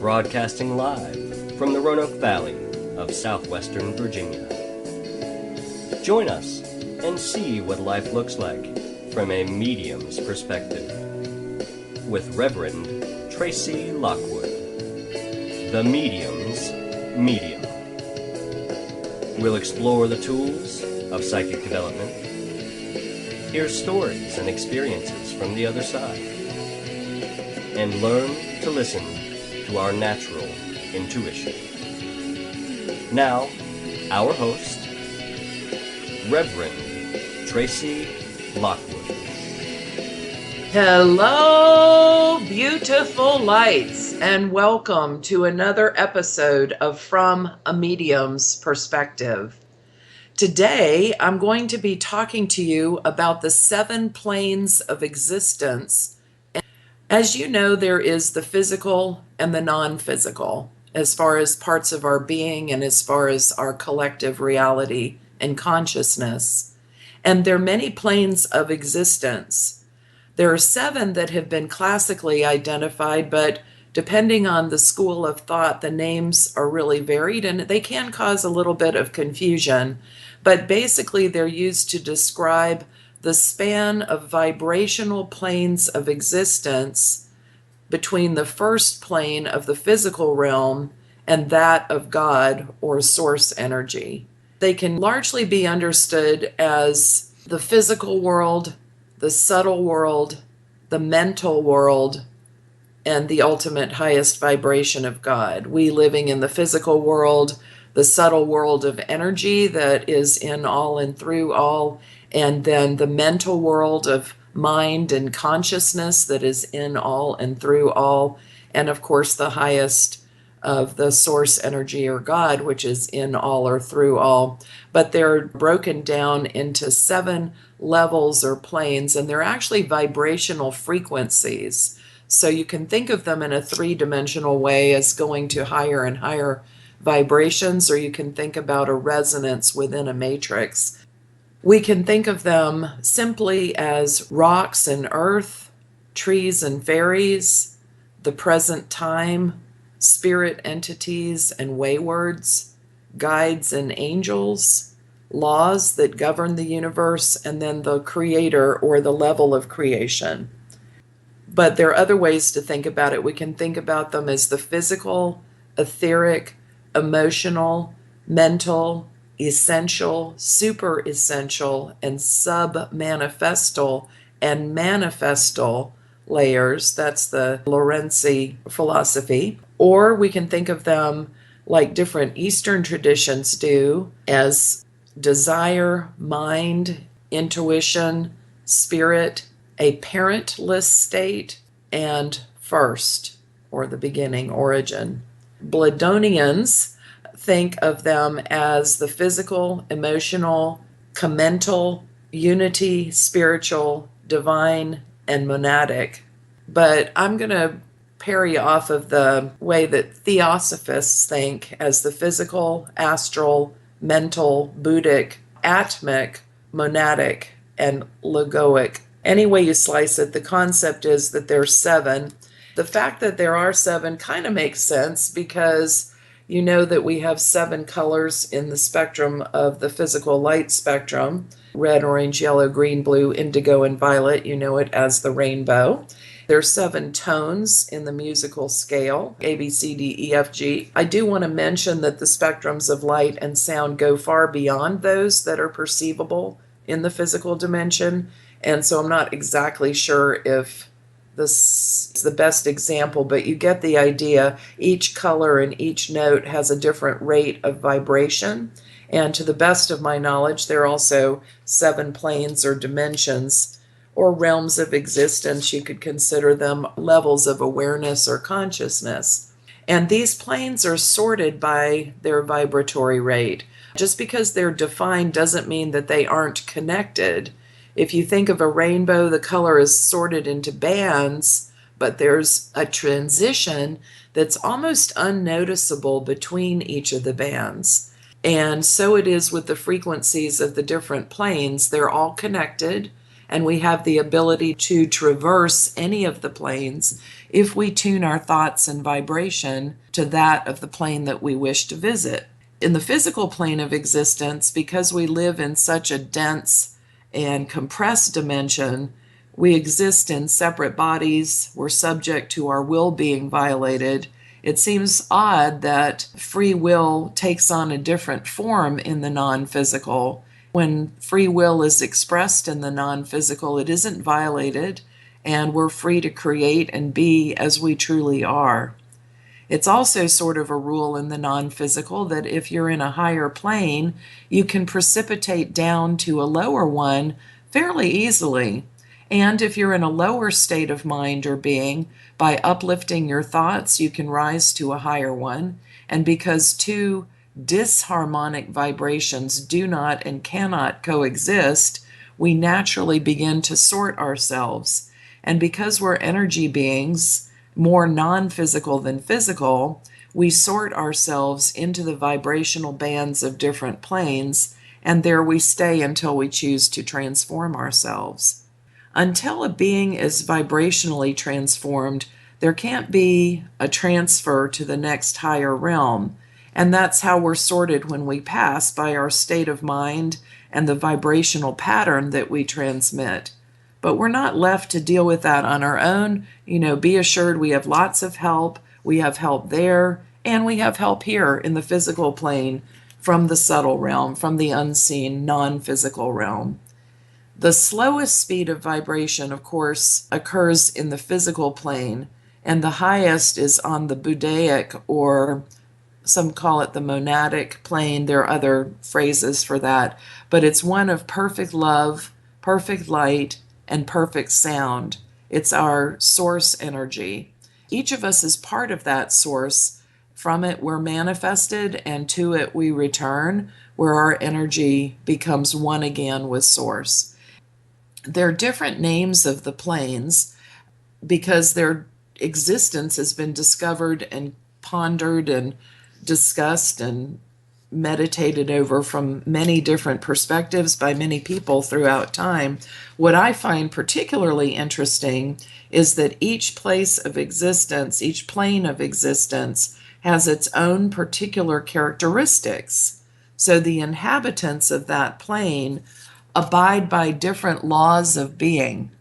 Broadcasting live from the Roanoke Valley of southwestern Virginia. Join us and see what life looks like from a medium's perspective with Reverend Tracey Lockwood, the medium's medium. We'll explore the tools of psychic development, hear stories and experiences from the other side, and learn to listen to our natural intuition. Now, our host, Reverend Tracey Lockwood. Hello, beautiful lights, and welcome to another episode of From a Medium's Perspective. Today, I'm going to be talking to you about the 7 planes of existence. As you know, there is the physical and the non-physical, as far as parts of our being and as far as our collective reality and consciousness. And there are many planes of existence. There are 7 that have been classically identified, but depending on the school of thought, the names are really varied and they can cause a little bit of confusion. But basically, they're used to describe the span of vibrational planes of existence between the first plane of the physical realm and that of God or source energy. They can largely be understood as the physical world, the subtle world, the mental world, and the ultimate highest vibration of God. We living in the physical world, the subtle world of energy that is in all and through all, and then the mental world of mind and consciousness that is in all and through all, and of course the highest of the source energy or God, which is in all or through all. But they're broken down into 7 levels or planes, and they're actually vibrational frequencies. So you can think of them in a 3-dimensional way as going to higher and higher vibrations, or you can think about a resonance within a matrix. We can think of them simply as rocks and earth, trees and fairies, the present time, spirit entities and waywards, guides and angels, laws that govern the universe, and then the creator or the level of creation. But there are other ways to think about it. We can think about them as the physical, etheric, emotional, mental, essential, super essential, and sub-manifestal and manifestal layers. That's the Lorenzi philosophy. Or we can think of them like different Eastern traditions do as desire, mind, intuition, spirit, a parentless state, and first, or the beginning, origin. Bladonians think of them as the physical, emotional, commental, unity, spiritual, divine, and monadic. But I'm going to parry off of the way that theosophists think as the physical, astral, mental, Buddhic, atmic, monadic, and logoic. Any way you slice it, the concept is that there's 7. The fact that there are 7 kind of makes sense because you know that we have 7 colors in the spectrum of the physical light spectrum: red, orange, yellow, green, blue, indigo, and violet. You know it as the rainbow. There are 7 tones in the musical scale: A, B, C, D, E, F, G. I do want to mention that the spectrums of light and sound go far beyond those that are perceivable in the physical dimension. And so I'm not exactly sure if this is the best example, but you get the idea. Each color and each note has a different rate of vibration. And to the best of my knowledge, there are also 7 planes or dimensions or realms of existence. You could consider them levels of awareness or consciousness. And these planes are sorted by their vibratory rate. Just because they're defined doesn't mean that they aren't connected. If you think of a rainbow, the color is sorted into bands, but there's a transition that's almost unnoticeable between each of the bands. And so it is with the frequencies of the different planes. They're all connected, and we have the ability to traverse any of the planes if we tune our thoughts and vibration to that of the plane that we wish to visit. In the physical plane of existence, because we live in such a dense and compressed dimension, we exist in separate bodies, we're subject to our will being violated. It seems odd that free will takes on a different form in the non-physical. When free will is expressed in the non-physical, it isn't violated, and we're free to create and be as we truly are. It's also sort of a rule in the non-physical that if you're in a higher plane, you can precipitate down to a lower one fairly easily. And if you're in a lower state of mind or being, by uplifting your thoughts, you can rise to a higher one. And because two disharmonic vibrations do not and cannot coexist, we naturally begin to sort ourselves. And because we're energy beings, more non-physical than physical, we sort ourselves into the vibrational bands of different planes, and there we stay until we choose to transform ourselves. Until a being is vibrationally transformed, there can't be a transfer to the next higher realm, and that's how we're sorted when we pass, by our state of mind and the vibrational pattern that we transmit. But we're not left to deal with that on our own. Be assured we have lots of help. We have help there, and we have help here in the physical plane from the subtle realm, from the unseen, non-physical realm. The slowest speed of vibration, of course, occurs in the physical plane, and the highest is on the Buddhaic, or some call it the monadic plane. There are other phrases for that, but it's one of perfect love, perfect light, and perfect sound. It's our source energy. Each of us is part of that source. From it we're manifested, and to it we return, where our energy becomes one again with source. There are different names of the planes because their existence has been discovered and pondered and discussed and meditated over from many different perspectives by many people throughout time. What I find particularly interesting is that each place of existence, each plane of existence, has its own particular characteristics. So the inhabitants of that plane abide by different laws of being.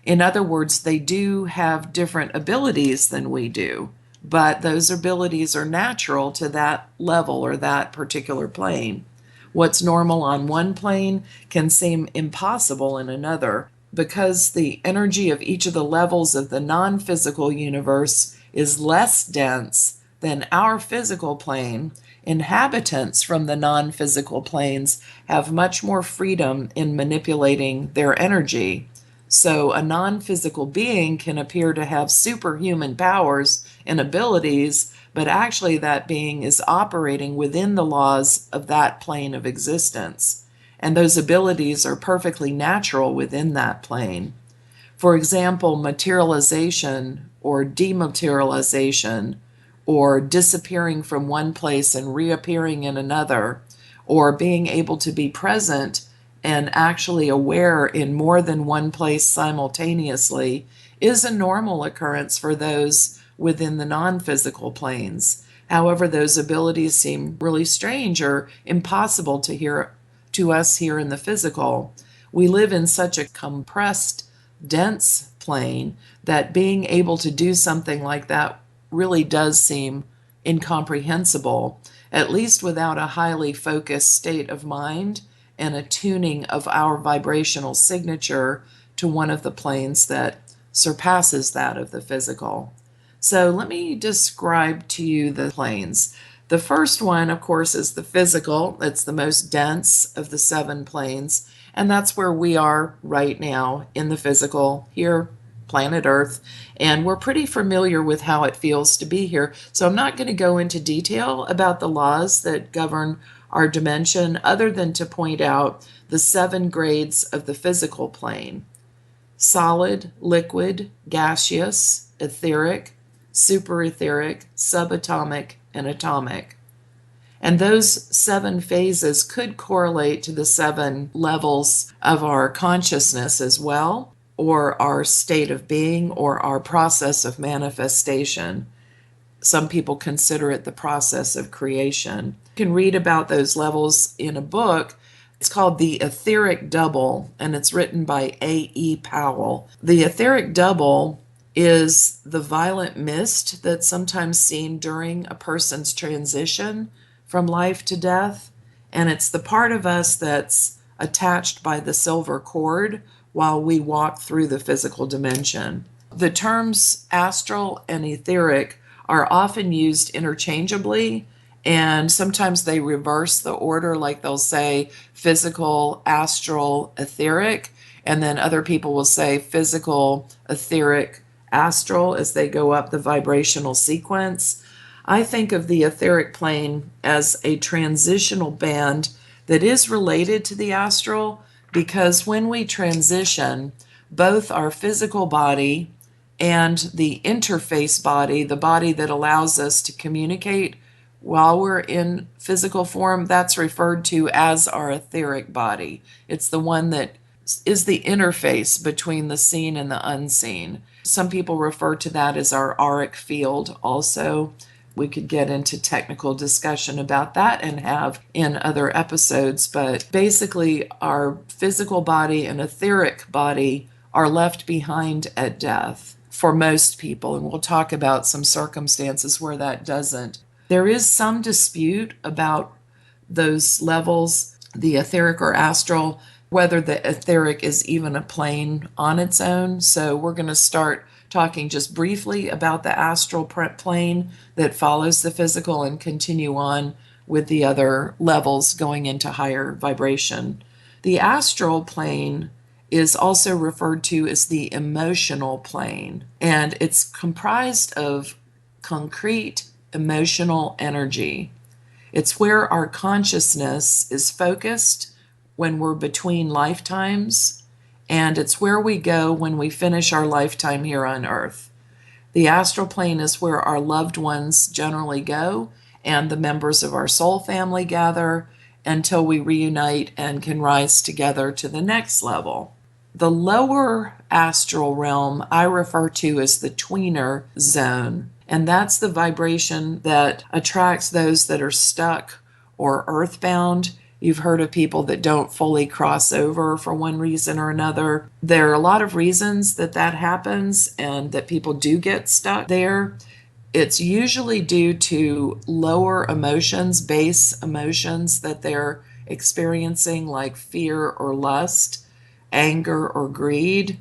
In other words, they do have different abilities than we do, but those abilities are natural to that level or that particular plane. What's normal on one plane can seem impossible in another, because the energy of each of the levels of the non-physical universe is less dense than our physical plane. Inhabitants from the non-physical planes have much more freedom in manipulating their energy. So a non-physical being can appear to have superhuman powers and abilities, but actually that being is operating within the laws of that plane of existence. And those abilities are perfectly natural within that plane. For example, materialization or dematerialization, or disappearing from one place and reappearing in another, or being able to be present and actually aware in more than one place simultaneously, is a normal occurrence for those within the non-physical planes. However, those abilities seem really strange or impossible to us here in the physical. We live in such a compressed, dense plane that being able to do something like that really does seem incomprehensible, at least without a highly focused state of mind and a tuning of our vibrational signature to one of the planes that surpasses that of the physical. So let me describe to you the planes. The first one, of course, is the physical. It's the most dense of the 7 planes, and that's where we are right now in the physical, here, planet Earth, and we're pretty familiar with how it feels to be here. So I'm not going to go into detail about the laws that govern our dimension, other than to point out the 7 grades of the physical plane: solid, liquid, gaseous, etheric, superetheric, subatomic, and atomic. And those 7 phases could correlate to the 7 levels of our consciousness as well, or our state of being, or our process of manifestation. Some people consider it the process of creation. You can read about those levels in a book. It's called The Etheric Double, and it's written by A.E. Powell. The etheric double is the violet mist that's sometimes seen during a person's transition from life to death, and it's the part of us that's attached by the silver cord while we walk through the physical dimension. The terms astral and etheric are often used interchangeably, and sometimes they reverse the order, like they'll say physical, astral, etheric, and then other people will say physical, etheric, astral as they go up the vibrational sequence. I think of the etheric plane as a transitional band that is related to the astral, because when we transition, both our physical body and the interface body, the body that allows us to communicate while we're in physical form, that's referred to as our etheric body. It's the one that is the interface between the seen and the unseen. Some people refer to that as our auric field also. We could get into technical discussion about that and have in other episodes, but basically our physical body and etheric body are left behind at death for most people, and we'll talk about some circumstances where that doesn't. There is some dispute about those levels, the etheric or astral, whether the etheric is even a plane on its own. So we're going to start talking just briefly about the astral plane that follows the physical and continue on with the other levels going into higher vibration. The astral plane is also referred to as the emotional plane, and it's comprised of concrete emotional energy. It's where our consciousness is focused when we're between lifetimes, and it's where we go when we finish our lifetime here on Earth. The astral plane is where our loved ones generally go, and the members of our soul family gather until we reunite and can rise together to the next level. The lower astral realm I refer to as the tweener zone, and that's the vibration that attracts those that are stuck or earthbound. You've heard of people that don't fully cross over for one reason or another. There are a lot of reasons that happens and that people do get stuck there. It's usually due to lower emotions, base emotions that they're experiencing, like fear or lust, anger or greed,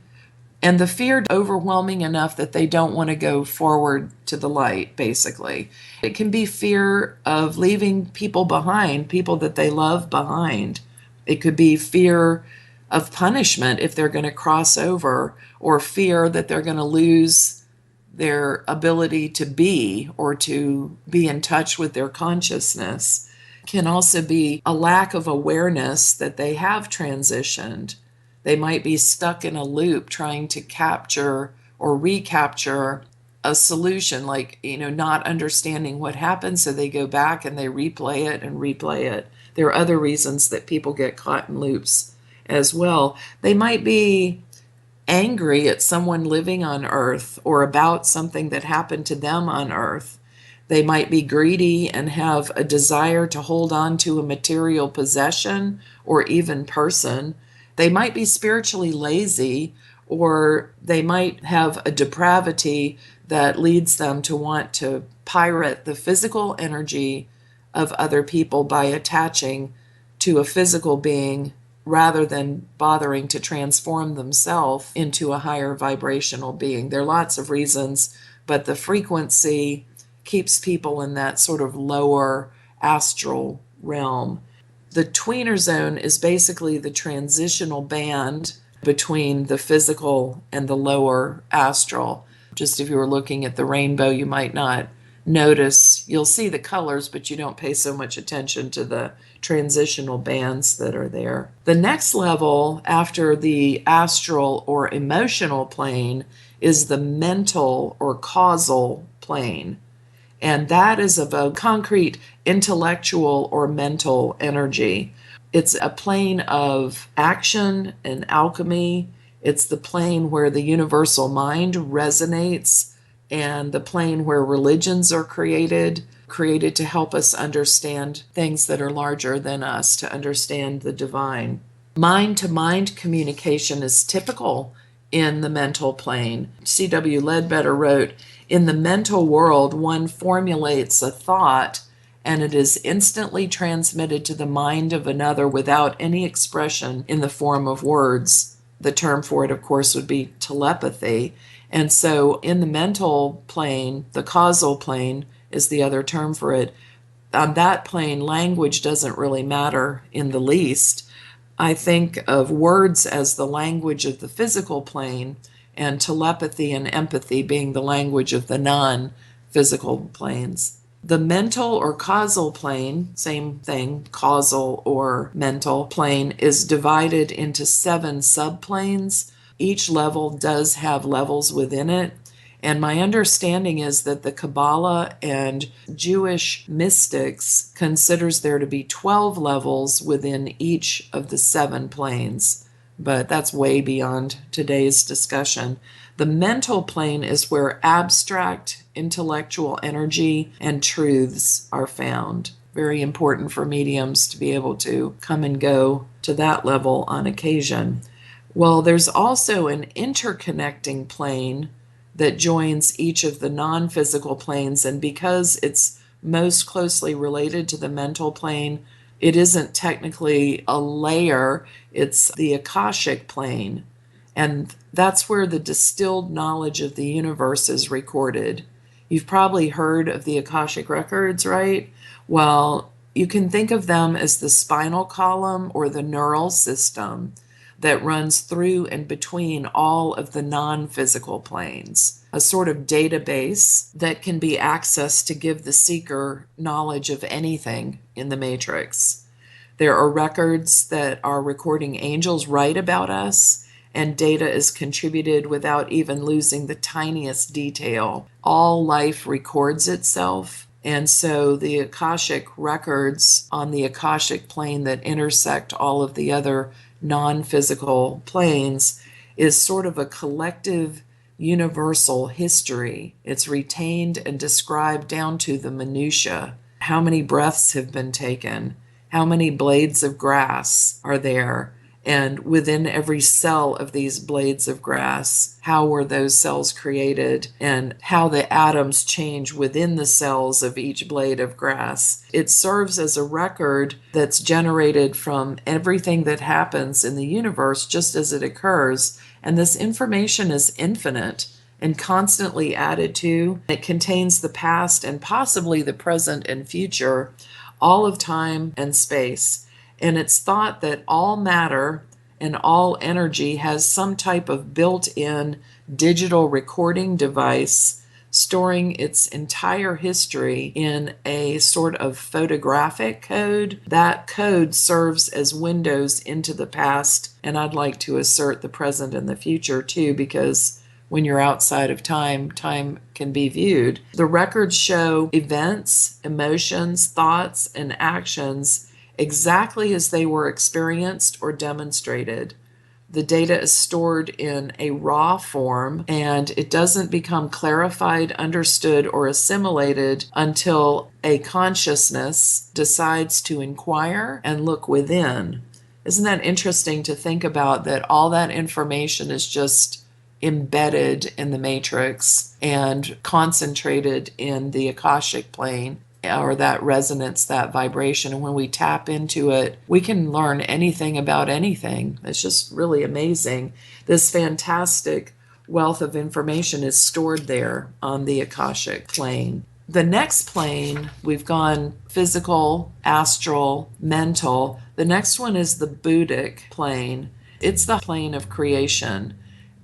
and the fear overwhelming enough that they don't want to go forward to the light, basically. It can be fear of leaving people behind, people that they love behind. It could be fear of punishment if they're going to cross over, or fear that they're going to lose their ability to be or to be in touch with their consciousness. It can also be a lack of awareness that they have transitioned. They might be stuck in a loop trying to capture or recapture a solution, like, not understanding what happened, so they go back and they replay it and replay it. There are other reasons that people get caught in loops as well. They might be angry at someone living on Earth or about something that happened to them on Earth. They might be greedy and have a desire to hold on to a material possession or even person. They might be spiritually lazy, or they might have a depravity that leads them to want to pirate the physical energy of other people by attaching to a physical being rather than bothering to transform themselves into a higher vibrational being. There are lots of reasons, but the frequency keeps people in that sort of lower astral realm. The tweener zone is basically the transitional band between the physical and the lower astral. Just if you were looking at the rainbow, you might not notice. You'll see the colors, but you don't pay so much attention to the transitional bands that are there. The next level after the astral or emotional plane is the mental or causal plane. And that is of a concrete intellectual or mental energy. It's a plane of action and alchemy. It's the plane where the universal mind resonates, and the plane where religions are created to help us understand things that are larger than us, to understand the divine. Mind-to-mind communication is typical in the mental plane. C.W. Ledbetter wrote, "In the mental world, one formulates a thought, and it is instantly transmitted to the mind of another without any expression in the form of words." The term for it, of course, would be telepathy. And so in the mental plane, the causal plane is the other term for it. On that plane, language doesn't really matter in the least. I think of words as the language of the physical plane, and telepathy and empathy being the language of the non-physical planes. The mental or causal plane, same thing, causal or mental plane, is divided into 7 subplanes. Each level does have levels within it. And my understanding is that the Kabbalah and Jewish mystics considers there to be 12 levels within each of the 7 planes. But that's way beyond today's discussion. The mental plane is where abstract intellectual energy and truths are found. Very important for mediums to be able to come and go to that level on occasion. Well, there's also an interconnecting plane that joins each of the non-physical planes, and because it's most closely related to the mental plane, it isn't technically a layer, it's the Akashic plane. And that's where the distilled knowledge of the universe is recorded. You've probably heard of the Akashic records, right? Well, you can think of them as the spinal column or the neural system that runs through and between all of the non-physical planes, a sort of database that can be accessed to give the seeker knowledge of anything in the matrix. There are records that our recording angels write about us, and data is contributed without even losing the tiniest detail. All life records itself, and so the Akashic records on the Akashic plane that intersect all of the other non-physical planes is sort of a collective universal history. It's retained and described down to the minutiae. How many breaths have been taken? How many blades of grass are there? And within every cell of these blades of grass, how were those cells created, and how the atoms change within the cells of each blade of grass. It serves as a record that's generated from everything that happens in the universe just as it occurs. And this information is infinite and constantly added to. It contains the past and possibly the present and future, all of time and space. And it's thought that all matter and all energy has some type of built-in digital recording device storing its entire history in a sort of photographic code. That code serves as windows into the past, and I'd like to assert the present and the future too, because when you're outside of time, time can be viewed. The records show events, emotions, thoughts, and actions exactly as they were experienced or demonstrated. The data is stored in a raw form, and it doesn't become clarified, understood, or assimilated until a consciousness decides to inquire and look within. Isn't that interesting to think about, that all that information is just embedded in the matrix and concentrated in the Akashic plane, or that resonance, that vibration. And when we tap into it, we can learn anything about anything. It's just really amazing. This fantastic wealth of information is stored there on the Akashic plane. The next plane, we've gone physical, astral, mental. The next one is the Buddhic plane. It's the plane of creation.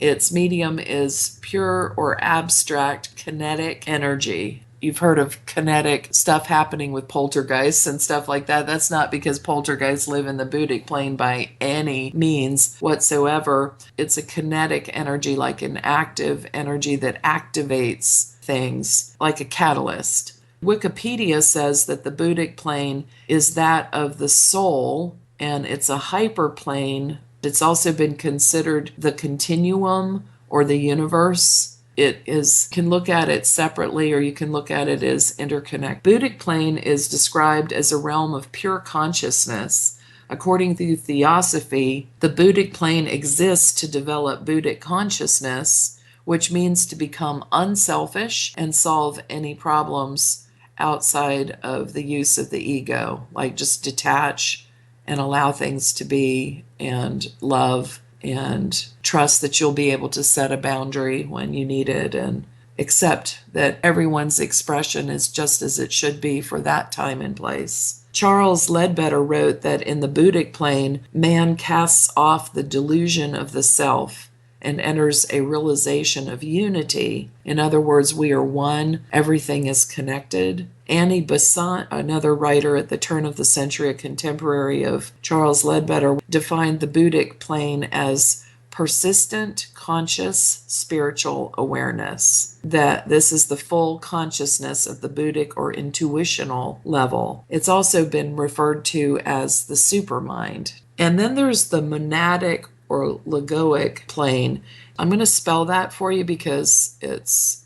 Its medium is pure or abstract kinetic energy. You've heard of kinetic stuff happening with poltergeists and stuff like that. That's not because poltergeists live in the Buddhic plane by any means whatsoever. It's a kinetic energy, like an active energy that activates things, like a catalyst. Wikipedia says that the Buddhic plane is that of the soul, and it's a hyperplane. It's also been considered the continuum or the universe. Can look at it separately, or you can look at it as interconnect. Buddhic plane is described as a realm of pure consciousness. According to Theosophy, the Buddhic plane exists to develop Buddhic consciousness, which means to become unselfish and solve any problems outside of the use of the ego, like just detach and allow things to be and love and trust that you'll be able to set a boundary when you need it and accept that everyone's expression is just as it should be for that time and place. Charles Ledbetter wrote that in the Buddhic plane, man casts off the delusion of the self and enters a realization of unity. In other words, we are one, everything is connected. Annie Besant, another writer at the turn of the century, a contemporary of Charles Ledbetter, defined the Buddhic plane as persistent, conscious, spiritual awareness. That this is the full consciousness of the Buddhic or intuitional level. It's also been referred to as the supermind. And then there's the monadic or logoic plane. I'm going to spell that for you because it's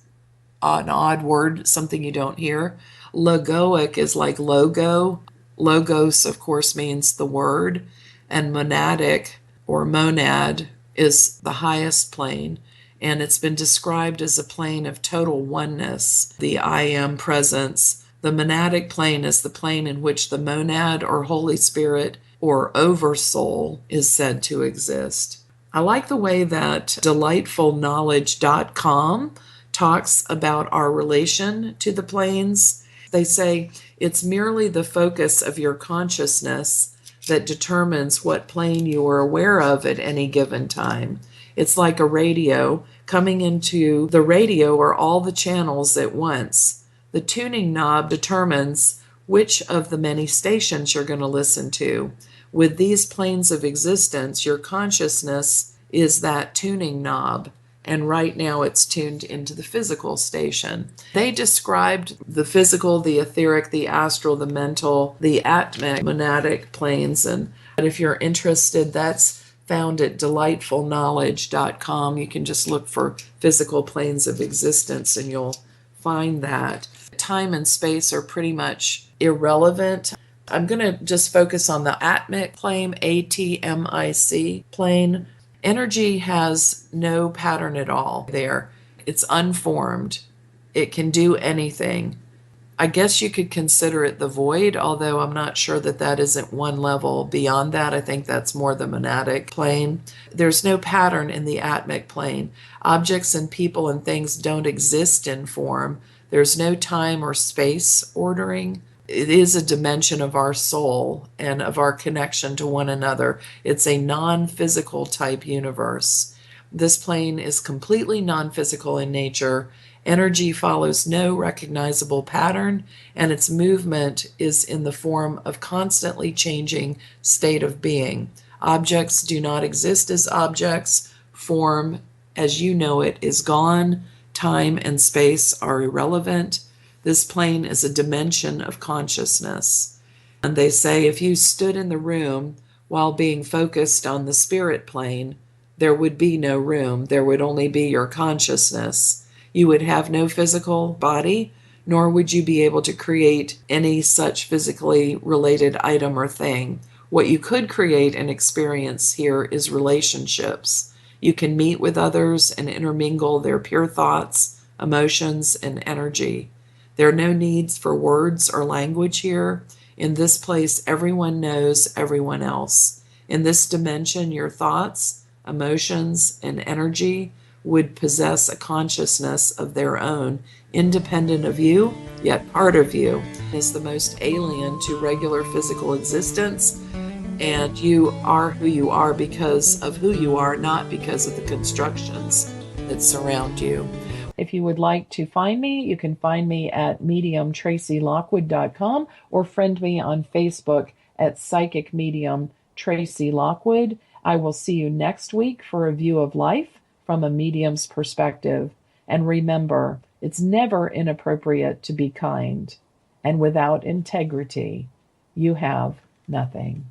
an odd word, something you don't hear. Logoic is like logo. Logos, of course, means the word. And monadic or monad is the highest plane. And it's been described as a plane of total oneness, the I am presence. The monadic plane is the plane in which the monad or Holy Spirit or oversoul is said to exist. I like the way that delightfulknowledge.com talks about our relation to the planes. They say it's merely the focus of your consciousness that determines what plane you are aware of at any given time. It's like a radio. Coming into the radio are all the channels at once. The tuning knob determines which of the many stations you're going to listen to. With these planes of existence, your consciousness is that tuning knob, and right now it's tuned into the physical station. They described the physical, the etheric, the astral, the mental, the atmic, monadic planes, and if you're interested, that's found at delightfulknowledge.com. You can just look for physical planes of existence and you'll find that. Time and space are pretty much irrelevant. I'm going to just focus on the atmic plane, ATMIC plane. Energy has no pattern at all there. It's unformed. It can do anything. I guess you could consider it the void, although I'm not sure that that isn't one level beyond that. I think that's more the monadic plane. There's no pattern in the atmic plane. Objects and people and things don't exist in form. There's no time or space ordering. It is a dimension of our soul and of our connection to one another. It's a non-physical type universe. This plane is completely non-physical in nature. Energy follows no recognizable pattern, and its movement is in the form of constantly changing state of being. Objects do not exist as objects. Form, as you know it, is gone. Time and space are irrelevant. This plane is a dimension of consciousness. And they say if you stood in the room while being focused on the spirit plane, there would be no room. There would only be your consciousness. You would have no physical body, nor would you be able to create any such physically related item or thing. What you could create and experience here is relationships. You can meet with others and intermingle their pure thoughts, emotions, and energy. There are no needs for words or language here. In this place, everyone knows everyone else. In this dimension, your thoughts, emotions, and energy would possess a consciousness of their own, independent of you, yet part of you. Is the most alien to regular physical existence, and you are who you are because of who you are, not because of the constructions that surround you. If you would like to find me, you can find me at mediumtracylockwood.com or friend me on Facebook at Psychic Medium Tracey Lockwood. I will see you next week for a view of life from a medium's perspective. And remember, it's never inappropriate to be kind. and without integrity, you have nothing.